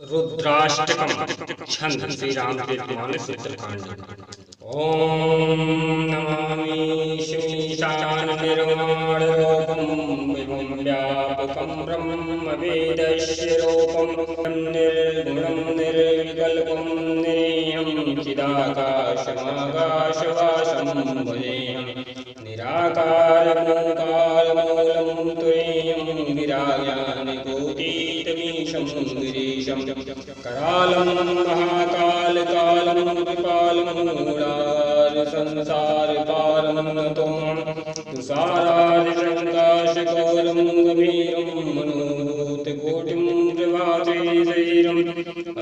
रुद्राष्टकम छंद श्री रामचरितमानस उत्तरकांड। ओम नमामि श्रीशान निर्वाण रूपम विभुं व्यापकं ब्रह्म वेदस्य रूपम निर्गुणं निर्विकल्पं निरीयं चिदाकाशमाकाशवासं भजेयं निराकारमूकालमूलं तुरीयं विराज्ञानिकोटीतमीशं गिरीशं करालं महाकालकालं विपालं मूढारिसंसारपारं नतोऽहं तुषारादिशङ्काशकौलं गभीरं मनोभूतकोटिं प्रभातेशरीरम्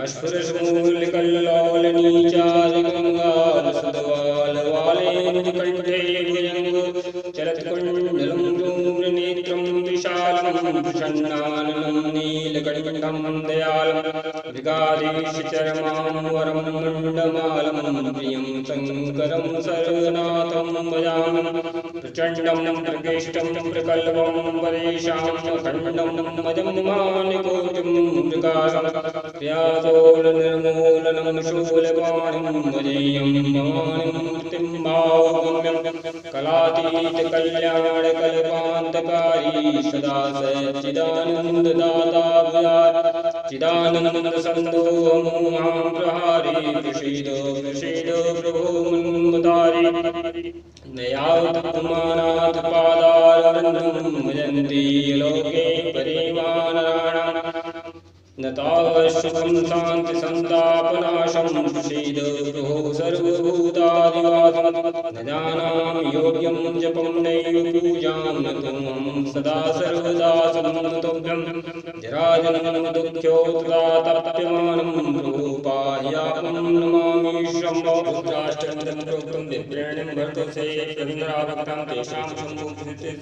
अश्वरशूलकल्लोलनीचादिगङ्गारसुधवालवालेन्दुकण्ठे भुजङ्गो चरत्कुण्डलं धूम्रनेत्रं विशालं प्रसन्नाननं नीलकण्ठं दयालं मृगाधीशचरमां वरं मण्डमालं प्रियं शङ्करं सर्वनाथं भजामि प्रचण्डं प्रकृष्टं प्रकल्पं परेशां अखण्डं मदम्मानिकोटिं मृगासं क्रियातोलनिर्मूलनं शूलपाणिं भजेयं भवानीं मृत्युम्भावगम्यं कलातीतकल्याणकल्पान्तकारी सदा सच्चिदानन्ददाता भूयात् चिदानन्दसन्दोहं मां प्रहारी प्रसीद प्रसीद प्रभो मन्मथारी नयावत् पादारविन्दं भजन्ति लोके परिवानराणां न तावच्छुभं शान्तिसन्तापनाशं प्रसीद प्रभो सर्वभूतादिवासं न जानामि योग्यं जपं नैव पूजां न त्वं सदा सर्वदा समन्वितोऽभ्यं जराजनं दुःख्योत्ताप्यमानं प्रभो पाह्यापं नमामि शम्भो रुद्राष्टकं प्रोक्तं विप्रेणं भर्तसे प्रविन्द्राभक्तां तेषां शम्भुं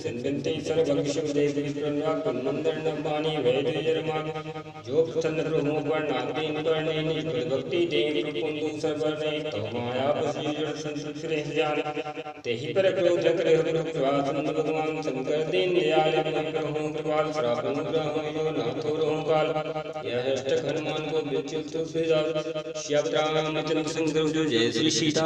सिन्धन्ति सर्वभक्षदेवी प्रणवान्मन्दर्णवाणी वैद्यजर्माणि जो प्रसन्न प्रभु वर्णादीन वर्णेनि भक्ति देवी कुंदु सर्वने तो माया पसीजन संसुरे ज्ञान तेहि पर क्रोध करे प्रवासन भगवान शंकर दीन दयाल प्रभु कृपाल श्रावण ग्रह यो नाथो रोमकाल यह अष्ट हनुमान को विच्युत सुजाल श्याम रामचंद्र सिंह जय श्री सीता।